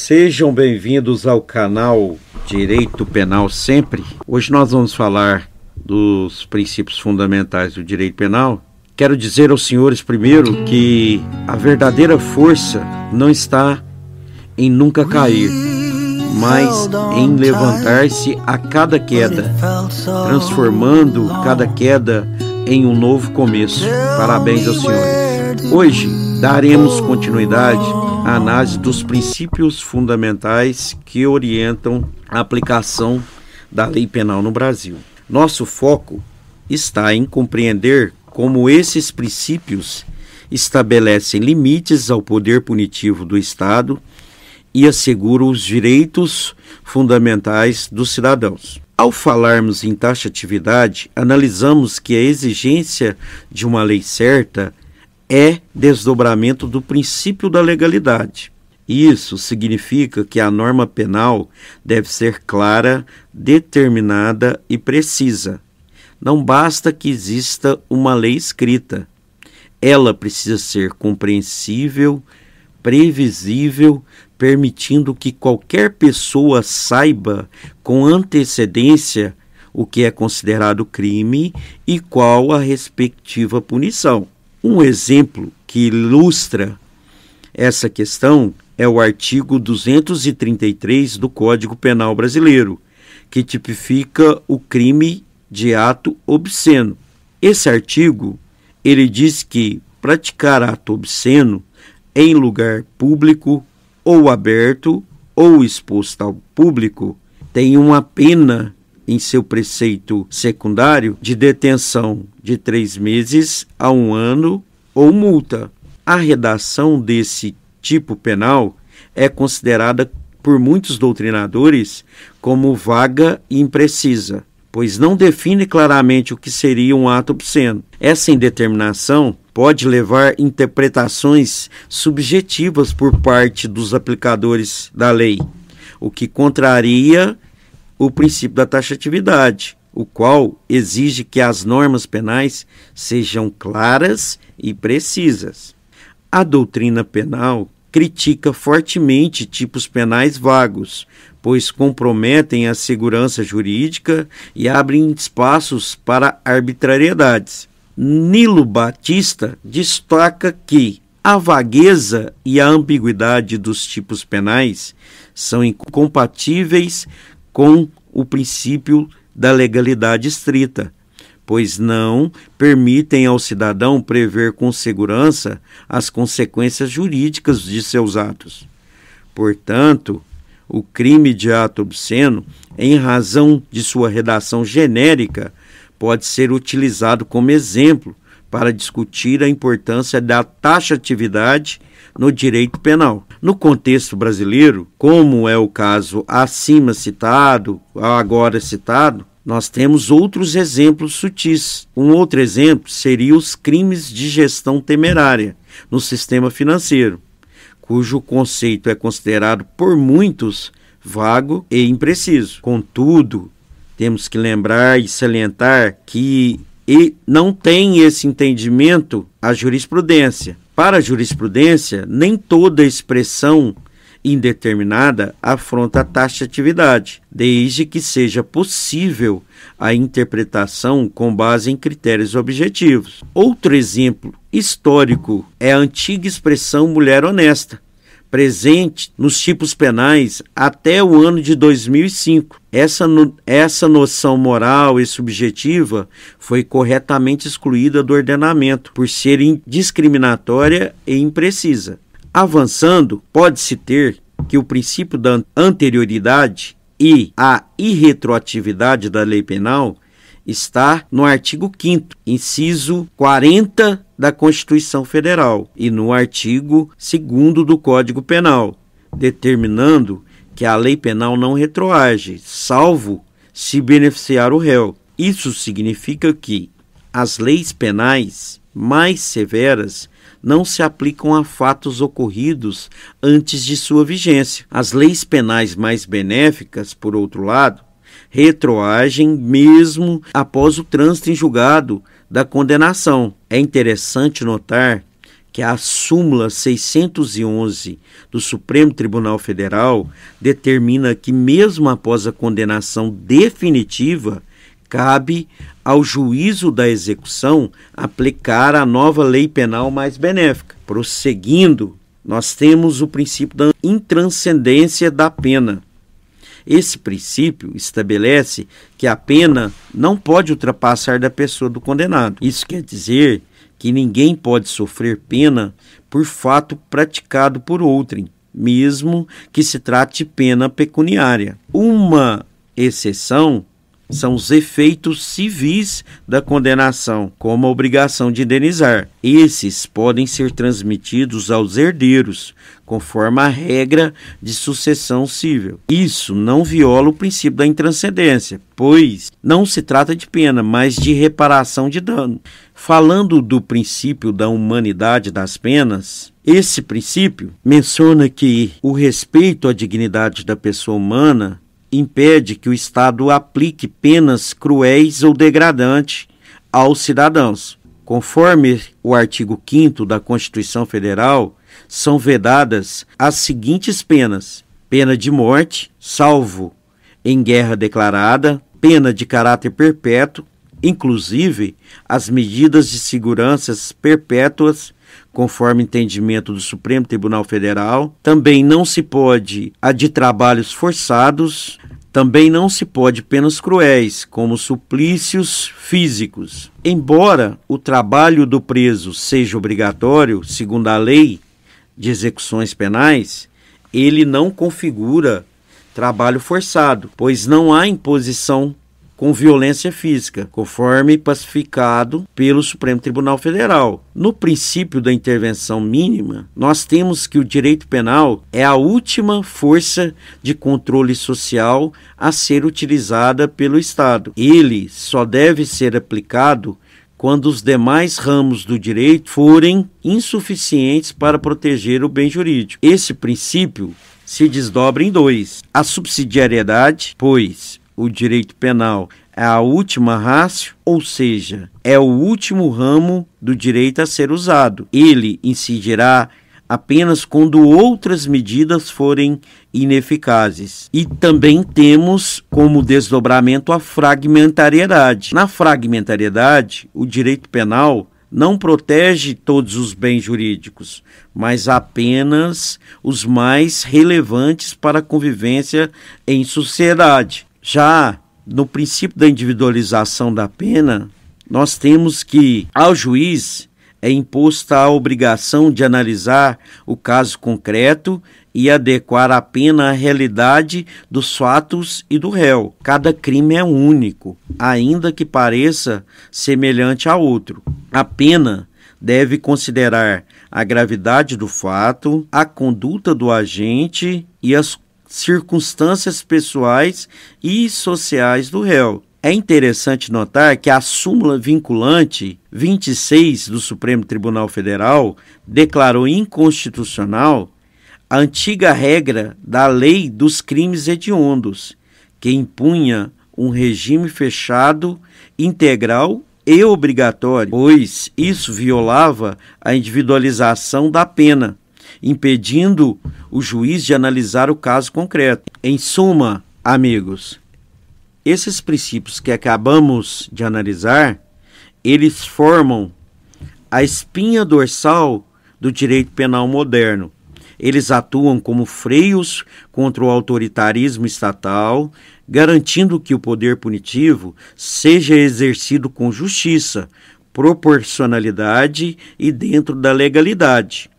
Sejam bem-vindos ao canal Direito Penal Sempre. Hoje nós vamos falar dos princípios fundamentais do direito penal. Quero dizer aos senhores primeiro que a verdadeira força não está em nunca cair, mas em levantar-se a cada queda, transformando cada queda em um novo começo. Parabéns aos senhores. Hoje daremos continuidade à análise dos princípios fundamentais que orientam a aplicação da lei penal no Brasil. Nosso foco está em compreender como esses princípios estabelecem limites ao poder punitivo do Estado e asseguram os direitos fundamentais dos cidadãos. Ao falarmos em taxatividade, analisamos que a exigência de uma lei certa é desdobramento do princípio da legalidade. Isso significa que a norma penal deve ser clara, determinada e precisa. Não basta que exista uma lei escrita. Ela precisa ser compreensível, previsível, permitindo que qualquer pessoa saiba com antecedência o que é considerado crime e qual a respectiva punição. Um exemplo que ilustra essa questão é o artigo 233 do Código Penal Brasileiro, que tipifica o crime de ato obsceno. Esse artigo, ele diz que praticar ato obsceno em lugar público ou aberto ou exposto ao público tem uma pena em seu preceito secundário de detenção de 3 meses a 1 ano ou multa. A redação desse tipo penal é considerada por muitos doutrinadores como vaga e imprecisa, pois não define claramente o que seria um ato obsceno. Essa indeterminação pode levar interpretações subjetivas por parte dos aplicadores da lei, o que contraria o princípio da taxatividade, o qual exige que as normas penais sejam claras e precisas. A doutrina penal critica fortemente tipos penais vagos, pois comprometem a segurança jurídica e abrem espaços para arbitrariedades. Nilo Batista destaca que a vagueza e a ambiguidade dos tipos penais são incompatíveis com o princípio da legalidade estrita, pois não permitem ao cidadão prever com segurança as consequências jurídicas de seus atos. Portanto, o crime de ato obsceno, em razão de sua redação genérica, pode ser utilizado como exemplo para discutir a importância da taxatividade no direito penal. No contexto brasileiro, como é o caso acima citado, agora citado, nós temos outros exemplos sutis. Um outro exemplo seria os crimes de gestão temerária no sistema financeiro, cujo conceito é considerado por muitos vago e impreciso. Contudo, temos que lembrar e salientar que não tem esse entendimento a jurisprudência. Para a jurisprudência, nem toda expressão indeterminada afronta a taxatividade, desde que seja possível a interpretação com base em critérios objetivos. Outro exemplo histórico é a antiga expressão mulher honesta, presente nos tipos penais até o ano de 2005. Essa noção moral e subjetiva foi corretamente excluída do ordenamento por ser discriminatória e imprecisa. Avançando, pode-se ter que o princípio da anterioridade e a irretroatividade da lei penal está no artigo 5º, inciso 40 da Constituição Federal e no artigo 2º do Código Penal, determinando que a lei penal não retroage, salvo se beneficiar o réu. Isso significa que as leis penais mais severas não se aplicam a fatos ocorridos antes de sua vigência. As leis penais mais benéficas, por outro lado, retroagem mesmo após o trânsito em julgado da condenação. É interessante notar que a súmula 611 do Supremo Tribunal Federal determina que, mesmo após a condenação definitiva, cabe ao juízo da execução aplicar a nova lei penal mais benéfica. Prosseguindo, nós temos o princípio da intranscendência da pena. Esse princípio estabelece que a pena não pode ultrapassar da pessoa do condenado. Isso quer dizer que ninguém pode sofrer pena por fato praticado por outrem, mesmo que se trate de pena pecuniária. Uma exceção são os efeitos civis da condenação, como a obrigação de indenizar. Esses podem ser transmitidos aos herdeiros, conforme a regra de sucessão civil. Isso não viola o princípio da intranscendência, pois não se trata de pena, mas de reparação de dano. Falando do princípio da humanidade das penas, esse princípio menciona que o respeito à dignidade da pessoa humana impede que o Estado aplique penas cruéis ou degradantes aos cidadãos. Conforme o artigo 5º da Constituição Federal, são vedadas as seguintes penas: pena de morte, salvo em guerra declarada, pena de caráter perpétuo, inclusive as medidas de segurança perpétuas, conforme entendimento do Supremo Tribunal Federal. Também não se pode a de trabalhos forçados, também não se pode penas cruéis, como suplícios físicos. Embora o trabalho do preso seja obrigatório, segundo a lei de execuções penais, ele não configura trabalho forçado, pois não há imposição com violência física, conforme pacificado pelo Supremo Tribunal Federal. No princípio da intervenção mínima, nós temos que o direito penal é a última força de controle social a ser utilizada pelo Estado. Ele só deve ser aplicado quando os demais ramos do direito forem insuficientes para proteger o bem jurídico. Esse princípio se desdobra em dois: a subsidiariedade, pois o direito penal é a última ratio, ou seja, é o último ramo do direito a ser usado. Ele incidirá apenas quando outras medidas forem ineficazes. E também temos como desdobramento a fragmentariedade. Na fragmentariedade, o direito penal não protege todos os bens jurídicos, mas apenas os mais relevantes para a convivência em sociedade. Já no princípio da individualização da pena, nós temos que, ao juiz, é imposta a obrigação de analisar o caso concreto e adequar a pena à realidade dos fatos e do réu. Cada crime é único, ainda que pareça semelhante a outro. A pena deve considerar a gravidade do fato, a conduta do agente e as circunstâncias pessoais e sociais do réu. É interessante notar que a súmula vinculante 26 do Supremo Tribunal Federal declarou inconstitucional a antiga regra da lei dos crimes hediondos, que impunha um regime fechado, integral e obrigatório, pois isso violava a individualização da pena, impedindo o juiz de analisar o caso concreto. Em suma, amigos, esses princípios que acabamos de analisar, eles formam a espinha dorsal do direito penal moderno. Eles atuam como freios contra o autoritarismo estatal, garantindo que o poder punitivo seja exercido com justiça, proporcionalidade e dentro da legalidade.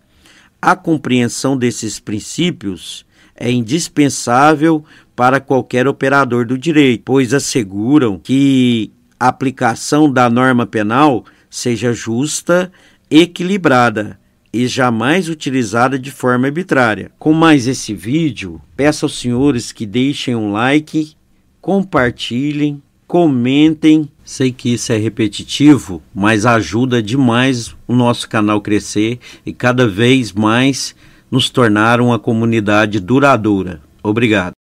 A compreensão desses princípios é indispensável para qualquer operador do direito, pois asseguram que a aplicação da norma penal seja justa, equilibrada e jamais utilizada de forma arbitrária. Com mais esse vídeo, peço aos senhores que deixem um like, compartilhem, comentem. Sei que isso é repetitivo, mas ajuda demais o nosso canal crescer e cada vez mais nos tornar uma comunidade duradoura. Obrigado.